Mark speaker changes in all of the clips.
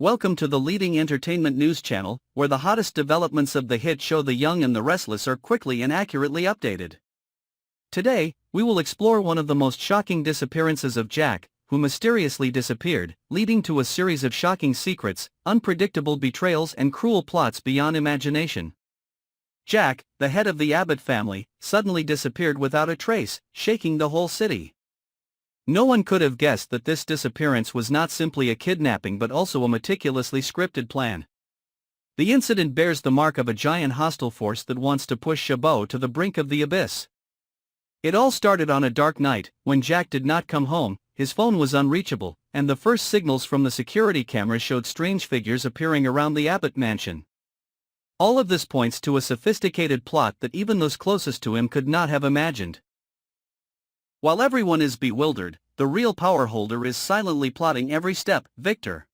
Speaker 1: Welcome to the leading entertainment news channel, where the hottest developments of the hit show The Young and the Restless are quickly and accurately updated. Today, we will explore one of the most shocking disappearances of Jack, who mysteriously disappeared, leading to a series of shocking secrets, unpredictable betrayals and cruel plots beyond imagination. Jack, the head of the Abbott family, suddenly disappeared without a trace, shaking the whole city. No one could have guessed that this disappearance was not simply a kidnapping but also a meticulously scripted plan. The incident bears the mark of a giant hostile force that wants to push Chabot to the brink of the abyss. It all started on a dark night, when Jack did not come home, his phone was unreachable, and the first signals from the security cameras showed strange figures appearing around the Abbott mansion. All of this points to a sophisticated plot that even those closest to him could not have imagined. While everyone is bewildered, the real power holder is silently plotting every step, Victor.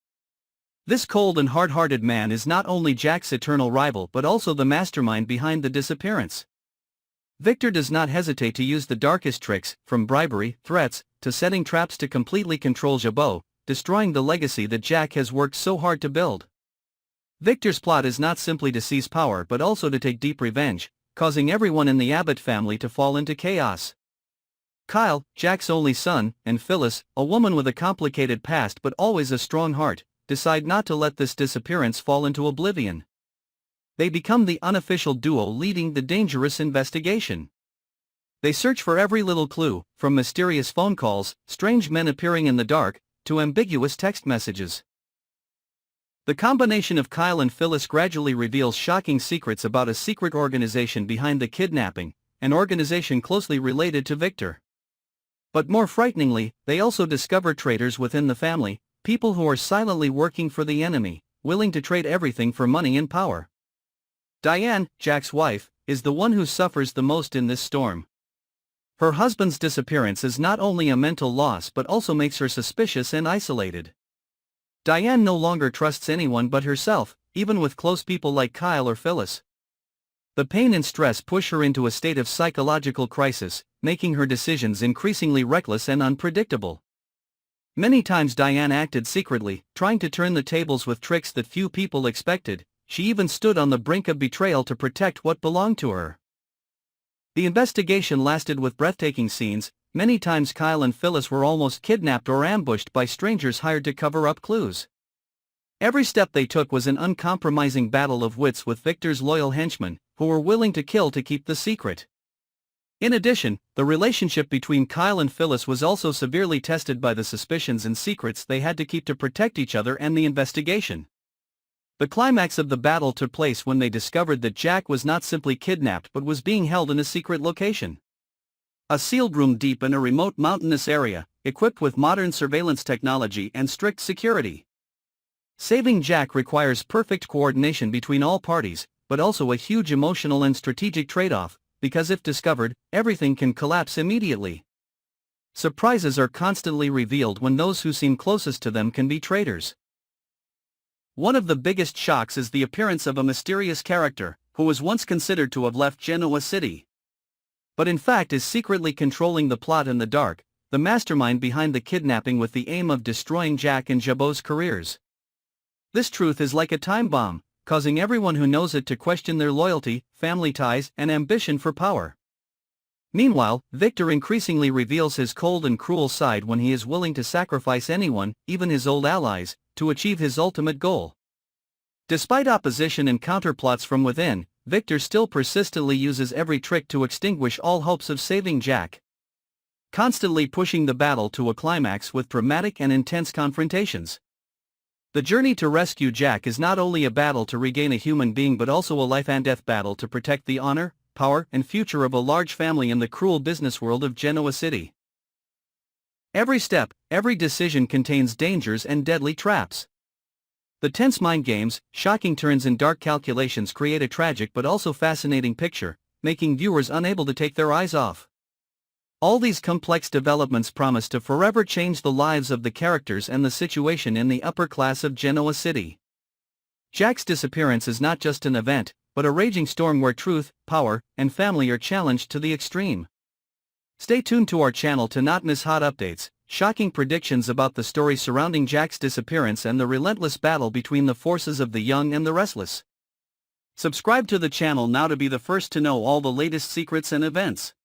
Speaker 1: This cold and hard-hearted man is not only Jack's eternal rival but also the mastermind behind the disappearance. Victor does not hesitate to use the darkest tricks, from bribery, threats, to setting traps to completely control Chabot, destroying the legacy that Jack has worked so hard to build. Victor's plot is not simply to seize power but also to take deep revenge, causing everyone in the Abbott family to fall into chaos. Kyle, Jack's only son, and Phyllis, a woman with a complicated past but always a strong heart, decide not to let this disappearance fall into oblivion. They become the unofficial duo leading the dangerous investigation. They search for every little clue, from mysterious phone calls, strange men appearing in the dark, to ambiguous text messages. The combination of Kyle and Phyllis gradually reveals shocking secrets about a secret organization behind the kidnapping, an organization closely related to Victor. But more frighteningly, they also discover traitors within the family, people who are silently working for the enemy, willing to trade everything for money and power. Diane, Jack's wife, is the one who suffers the most in this storm. Her husband's disappearance is not only a mental loss but also makes her suspicious and isolated. Diane no longer trusts anyone but herself, even with close people like Kyle or Phyllis. The pain and stress push her into a state of psychological crisis, making her decisions increasingly reckless and unpredictable. Many times Diane acted secretly, trying to turn the tables with tricks that few people expected. She even stood on the brink of betrayal to protect what belonged to her. The investigation lasted with breathtaking scenes. Many times Kyle and Phyllis were almost kidnapped or ambushed by strangers hired to cover up clues. Every step they took was an uncompromising battle of wits with Victor's loyal henchmen, who were willing to kill to keep the secret. In addition, the relationship between Kyle and Phyllis was also severely tested by the suspicions and secrets they had to keep to protect each other and the investigation. The climax of the battle took place when they discovered that Jack was not simply kidnapped but was being held in a secret location. A sealed room deep in a remote mountainous area, equipped with modern surveillance technology and strict security. Saving Jack requires perfect coordination between all parties, but also a huge emotional and strategic trade-off, because if discovered, everything can collapse immediately. Surprises are constantly revealed when those who seem closest to them can be traitors. One of the biggest shocks is the appearance of a mysterious character, who was once considered to have left Genoa City, but in fact is secretly controlling the plot in the dark, the mastermind behind the kidnapping with the aim of destroying Jack and Chabot's careers. This truth is like a time bomb, causing everyone who knows it to question their loyalty, family ties, and ambition for power. Meanwhile, Victor increasingly reveals his cold and cruel side when he is willing to sacrifice anyone, even his old allies, to achieve his ultimate goal. Despite opposition and counterplots from within, Victor still persistently uses every trick to extinguish all hopes of saving Jack, constantly pushing the battle to a climax with dramatic and intense confrontations. The journey to rescue Jack is not only a battle to regain a human being but also a life-and-death battle to protect the honor, power, and future of a large family in the cruel business world of Genoa City. Every step, every decision contains dangers and deadly traps. The tense mind games, shocking turns and dark calculations create a tragic but also fascinating picture, making viewers unable to take their eyes off. All these complex developments promise to forever change the lives of the characters and the situation in the upper class of Genoa City. Jack's disappearance is not just an event, but a raging storm where truth, power, and family are challenged to the extreme. Stay tuned to our channel to not miss hot updates. shocking predictions about the story surrounding Jack's disappearance and the relentless battle between the forces of the young and the restless. Subscribe to the channel now to be the first to know all the latest secrets and events.